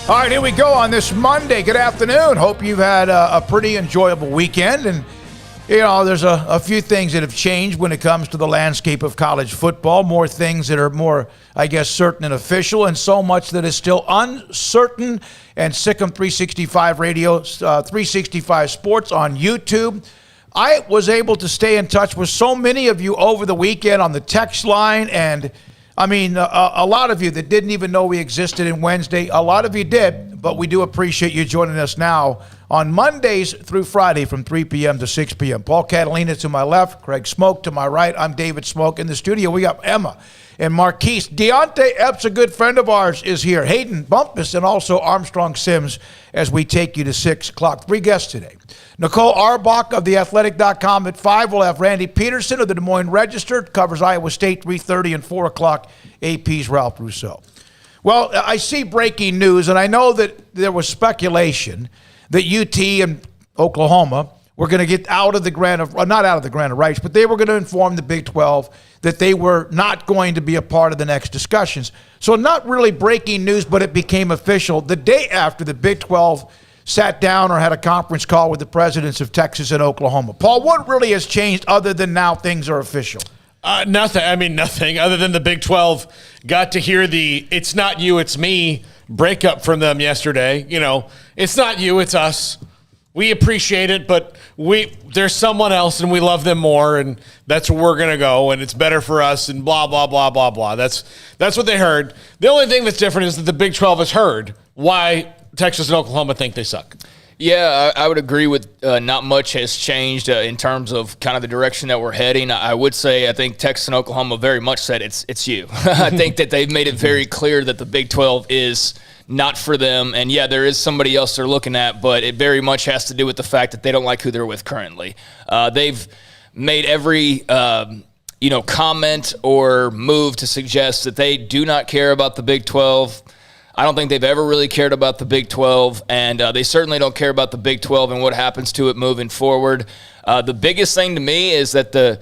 All right, here we go on this Monday. Good afternoon. Hope you've had a pretty enjoyable weekend. And, you know, there's a few things that have changed when it comes to the landscape of college football. More things that are more, I guess, certain and official, and so much that is still uncertain. And SicEm365 Radio, 365 Sports on YouTube. I was able to stay in touch with so many of you over the weekend on the text line, and I mean, a lot of you that didn't even know we existed in Wednesday, a lot of you did, but we do appreciate you joining us now on Mondays through Friday from 3 p.m. to 6 p.m. Paul Catalina to my left, Craig Smoak to my right. I'm David Smoak. In the studio, we got Emma and Marquise. Deontay Epps, a good friend of ours, is here. Hayden Bumpus and also Armstrong Sims as we take you to 6 o'clock. 3 guests today. Nicole Arbach of theathletic.com at 5. We'll have Randy Peterson of the Des Moines Register. Covers Iowa State, 3:30 and 4 o'clock. AP's Ralph Rousseau. Well, I see breaking news, and I know that there was speculation that UT and Oklahoma were going to get out of the grant of, not out of the grant of rights, but they were going to inform the Big 12 that they were not going to be a part of the next discussions. So not really breaking news, but it became official the day after the Big 12 sat down or had a conference call with the presidents of Texas and Oklahoma. Paul, what really has changed other than now things are official? Nothing. I mean, nothing other than the Big 12 got to hear the "it's not you, it's me" breakup from them yesterday. You know, it's not you, it's us. We appreciate it, but there's someone else, and we love them more, and that's where we're gonna go, and it's better for us, and blah blah blah blah blah. That's what they heard. The only thing that's different is that the Big 12 has heard why Texas and Oklahoma think they suck. Yeah, I would agree with not much has changed in terms of kind of the direction that we're heading. I would say I think Texas and Oklahoma very much said it's you. I think that they've made it very clear that the Big 12 is not for them. And, yeah, there is somebody else they're looking at, but it very much has to do with the fact that they don't like who they're with currently. They've made every comment or move to suggest that they do not care about the Big 12. I don't think they've ever really cared about the Big 12, and they certainly don't care about the Big 12 and what happens to it moving forward. The biggest thing to me is that the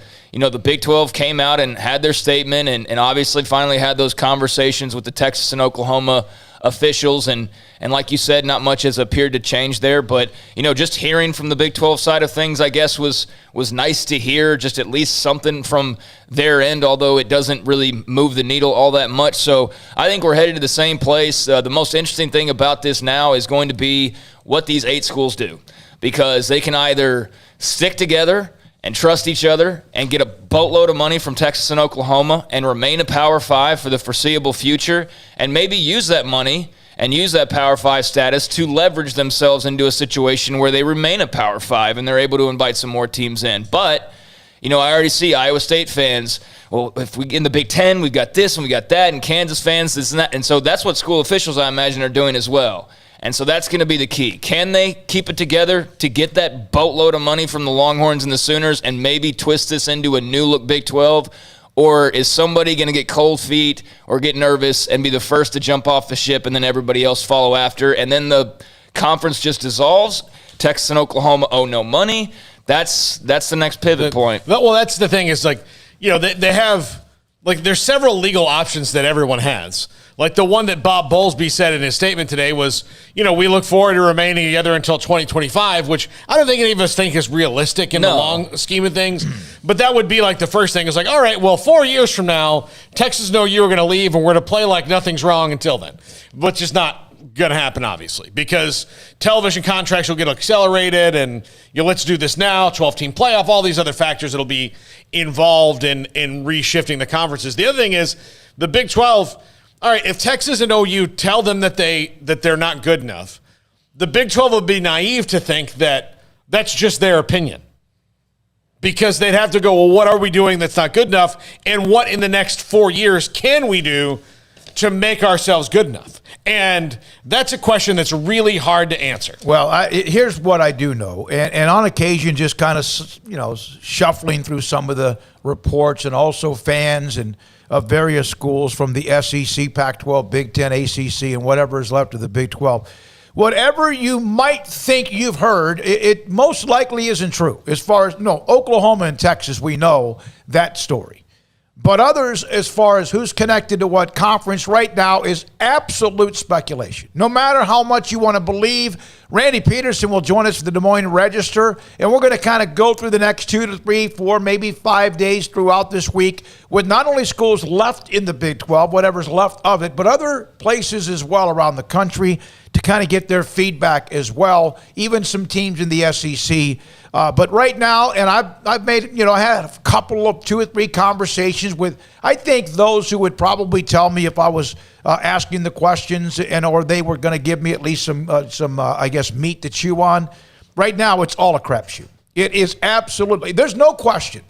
Big 12 came out and had their statement and obviously finally had those conversations with the Texas and Oklahoma officials, and like you said, not much has appeared to change there, but just hearing from the Big 12 side of things, I guess was nice to hear, just at least something from their end, although it doesn't really move the needle all that much. So I think we're headed to the same place. The most interesting thing about this now is going to be what these 8 schools do, because they can either stick together and trust each other and get a boatload of money from Texas and Oklahoma and remain a Power 5 for the foreseeable future, and maybe use that money and use that Power 5 status to leverage themselves into a situation where they remain a Power 5 and they're able to invite some more teams in. But, I already see Iowa State fans, well, if we in the Big Ten, we've got this and we got that, and Kansas fans, this and that. And so that's what school officials, I imagine, are doing as well. And so that's going to be the key. Can they keep it together to get that boatload of money from the Longhorns and the Sooners and maybe twist this into a new-look Big 12? Or is somebody going to get cold feet or get nervous and be the first to jump off the ship and then everybody else follow after? And then the conference just dissolves. Texas and Oklahoma owe no money. That's the next pivot point. Well, that's the thing is, they have, there's several legal options that everyone has. Like the one that Bob Bowlesby said in his statement today was, we look forward to remaining together until 2025, which I don't think any of us think is realistic in the long scheme of things. But that would be like the first thing is all right, well, 4 years from now, Texas know you are going to leave and we're going to play like nothing's wrong until then. Which is not going to happen, obviously, because television contracts will get accelerated and let's do this now, 12-team playoff, all these other factors that'll be involved in reshifting the conferences. The other thing is the Big 12. All right, if Texas and OU tell them that they're not good enough, the Big 12 would be naive to think that that's just their opinion. Because they'd have to go, well, what are we doing that's not good enough? And what in the next 4 years can we do to make ourselves good enough? And that's a question that's really hard to answer. Well, here's what I do know. And on occasion, just kind of, shuffling through some of the reports and also fans and of various schools from the SEC, Pac-12, Big Ten, ACC, and whatever is left of the Big 12. Whatever you might think you've heard, it most likely isn't true. As far as, Oklahoma and Texas, we know that story. But others, as far as who's connected to what conference right now, is absolute speculation. No matter how much you want to believe, Randy Peterson will join us for the Des Moines Register, and we're going to kind of go through the next 2 to 3, 4, maybe 5 days throughout this week with not only schools left in the Big 12, whatever's left of it, but other places as well around the country to kind of get their feedback as well, even some teams in the SEC. But right now, and I've made, I had a couple of 2 or 3 conversations with, I think, those who would probably tell me if I was asking the questions or they were going to give me at least some I guess, meat to chew on. Right now, it's all a crapshoot. It is absolutely, there's no question.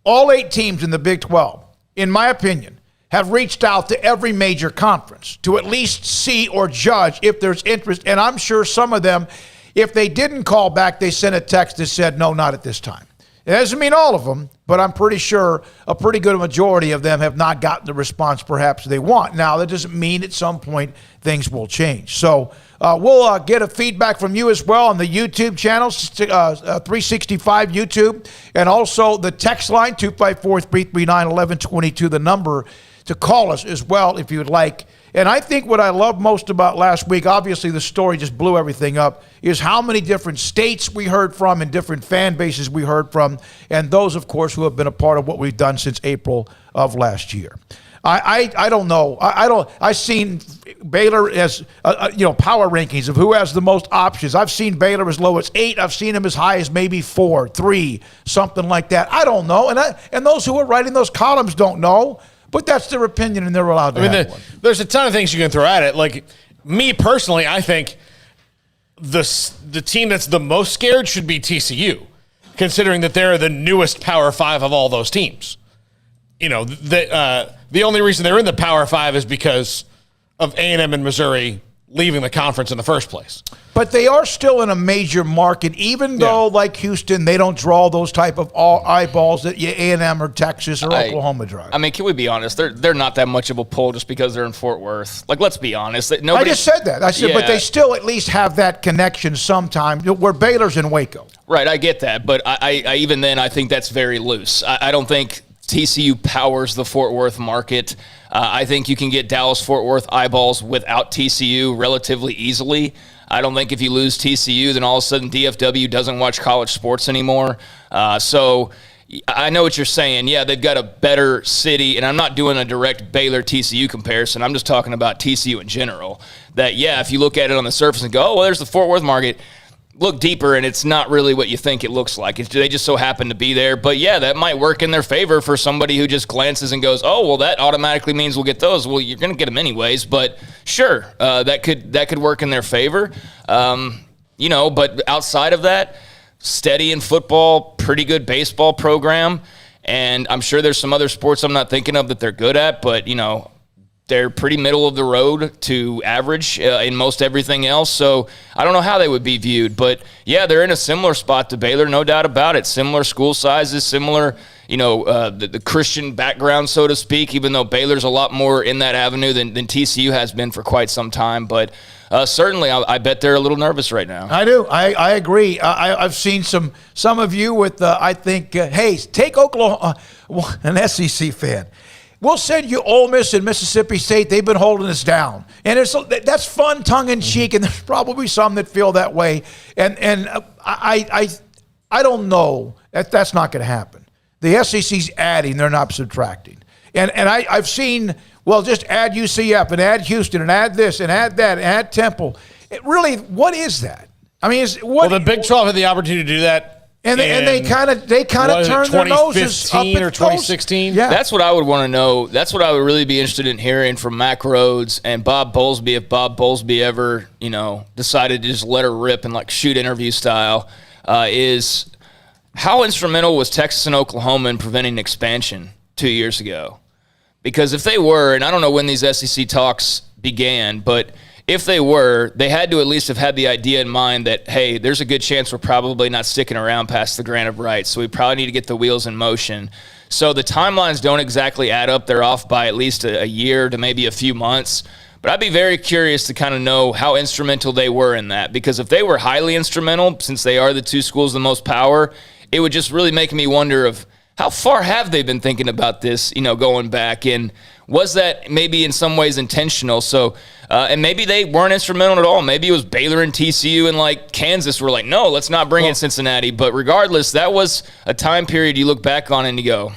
All 8 teams in the Big 12, in my opinion, have reached out to every major conference to at least see or judge if there's interest. And I'm sure some of them, if they didn't call back, they sent a text that said, no, not at this time. It doesn't mean all of them, but I'm pretty sure a pretty good majority of them have not gotten the response perhaps they want. Now, that doesn't mean at some point things will change. So we'll get a feedback from you as well on the YouTube channel, 365 YouTube, and also the text line, 254-339-1122, the number to call us as well if you would like. And I think what I love most about last week, obviously the story just blew everything up, is how many different states we heard from and different fan bases we heard from, and those, of course, who have been a part of what we've done since April of last year. I don't know. I've seen Baylor as, power rankings of who has the most options. I've seen Baylor as low as 8. I've seen them as high as maybe 4, 3, something like that. I don't know. And those who are writing those columns don't know. But that's their opinion, and they're allowed to have one. There's a ton of things you can throw at it. Like, me personally, I think the team that's the most scared should be TCU, considering that they're the newest Power 5 of all those teams. The only reason they're in the Power 5 is because of A&M and Missouri leaving the conference in the first place. But they are still in a major market, even though, like Houston, they don't draw those type of eyeballs that A&M or Texas or Oklahoma draw. I mean, can we be honest? They're not that much of a pull just because they're in Fort Worth. Like, let's be honest. I just said that. I said, but they still at least have that connection sometime where Baylor's in Waco. Right, I get that. But I even then, I think that's very loose. I don't think TCU powers the Fort Worth market. I think you can get Dallas-Fort Worth eyeballs without TCU relatively easily. I don't think if you lose TCU, then all of a sudden DFW doesn't watch college sports anymore. So I know what you're saying. Yeah, they've got a better city, and I'm not doing a direct Baylor-TCU comparison. I'm just talking about TCU in general. That, yeah, if you look at it on the surface and go, oh, well, there's the Fort Worth market, look deeper, and it's not really what you think it looks like. They just so happen to be there. But, yeah, that might work in their favor for somebody who just glances and goes, oh, well, that automatically means we'll get those. Well, you're going to get them anyways. But, sure, that could work in their favor. But outside of that, steady in football, pretty good baseball program. And I'm sure there's some other sports I'm not thinking of that they're good at. But, they're pretty middle of the road to average in most everything else. So I don't know how they would be viewed. But, yeah, they're in a similar spot to Baylor, no doubt about it. Similar school sizes, similar, the Christian background, so to speak, even though Baylor's a lot more in that avenue than TCU has been for quite some time. But certainly I bet they're a little nervous right now. I do. I agree. I've seen some of you with, I think, hey, take Oklahoma, an SEC fan. We'll send you Ole Miss and Mississippi State. They've been holding us down. And that's fun, tongue-in-cheek, and there's probably some that feel that way. And I don't know. That's not going to happen. The SEC's adding. They're not subtracting. And I've seen, well, just add UCF and add Houston and add this and add that and add Temple. What is that? I mean, the Big 12 had the opportunity to do that. And they kind of turned their noses up at or 2016. Yeah, that's what I would want to know. That's what I would really be interested in hearing from Mac Rhodes and Bob Bowlesby. If Bob Bowlesby ever, decided to just let her rip and like shoot interview style, is how instrumental was Texas and Oklahoma in preventing expansion 2 years ago? Because if they were, and I don't know when these SEC talks began, but if they were, they had to at least have had the idea in mind that, hey, there's a good chance we're probably not sticking around past the grant of rights, so we probably need to get the wheels in motion. So the timelines don't exactly add up. They're off by at least a year to maybe a few months. But I'd be very curious to kind of know how instrumental they were in that, because if they were highly instrumental, since they are the two schools with the most power, it would just really make me wonder of how far have they been thinking about this, going back? And was that maybe in some ways intentional? So, and maybe they weren't instrumental at all. Maybe it was Baylor and TCU and like Kansas were like, no, let's not bring in Cincinnati. But regardless, that was a time period you look back on and you go,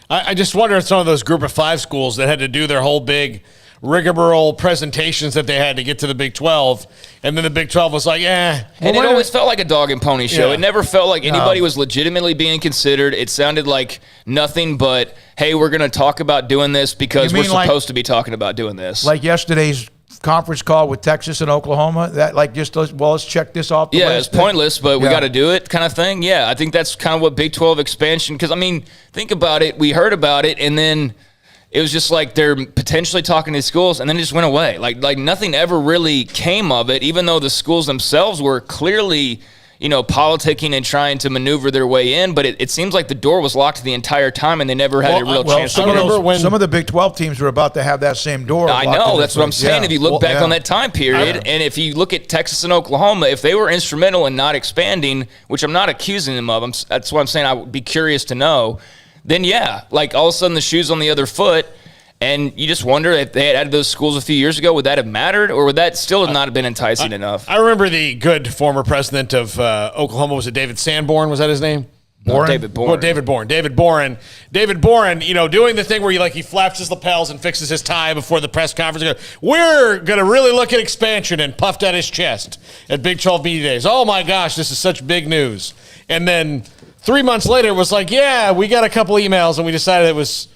I just wonder if some of those group of 5 schools that had to do their whole big rigmarole presentations that they had to get to the Big 12, and then the Big 12 was like, And it always felt like a dog and pony show. Yeah. It never felt like anybody was legitimately being considered. It sounded like nothing but, hey, we're going to talk about doing this because we're supposed to be talking about doing this. Like yesterday's conference call with Texas and Oklahoma, that like just, let's check this off the list. It's pointless, but we got to do it kind of thing. Yeah, I think that's kind of what Big 12 expansion, because, I mean, think about it. We heard about it, and then it was just like they're potentially talking to schools, and then it just went away. Like nothing ever really came of it, even though the schools themselves were clearly, politicking and trying to maneuver their way in. But it seems like the door was locked the entire time, and they never had a real chance to get in. Some of the Big 12 teams were about to have that same door. I know. That's what I'm saying. Yeah. If you look back on that time period, and if you look at Texas and Oklahoma, if they were instrumental in not expanding, which I'm not accusing them of, that's what I'm saying. I would be curious to know. Then like all of a sudden the shoe's on the other foot, and you just wonder if they had added those schools a few years ago, would that have mattered, or would that still have not have been enticing enough? I remember the good former president of Oklahoma, was it David Sanborn? Was that his name? David Boren. David Boren, doing the thing where he flaps his lapels and fixes his tie before the press conference. He goes, we're going to really look at expansion, and puffed out his chest at Big 12 media days. Oh my gosh, this is such big news. And then 3 months later, it was like, yeah, we got a couple emails and we decided it was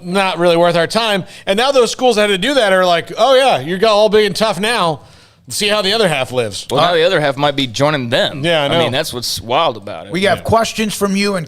not really worth our time. And now those schools that had to do that are like, oh yeah, you're all big and tough now. See how the other half lives. Well, now the other half might be joining them. Yeah, I know. I mean, that's what's wild about it. We have questions from you and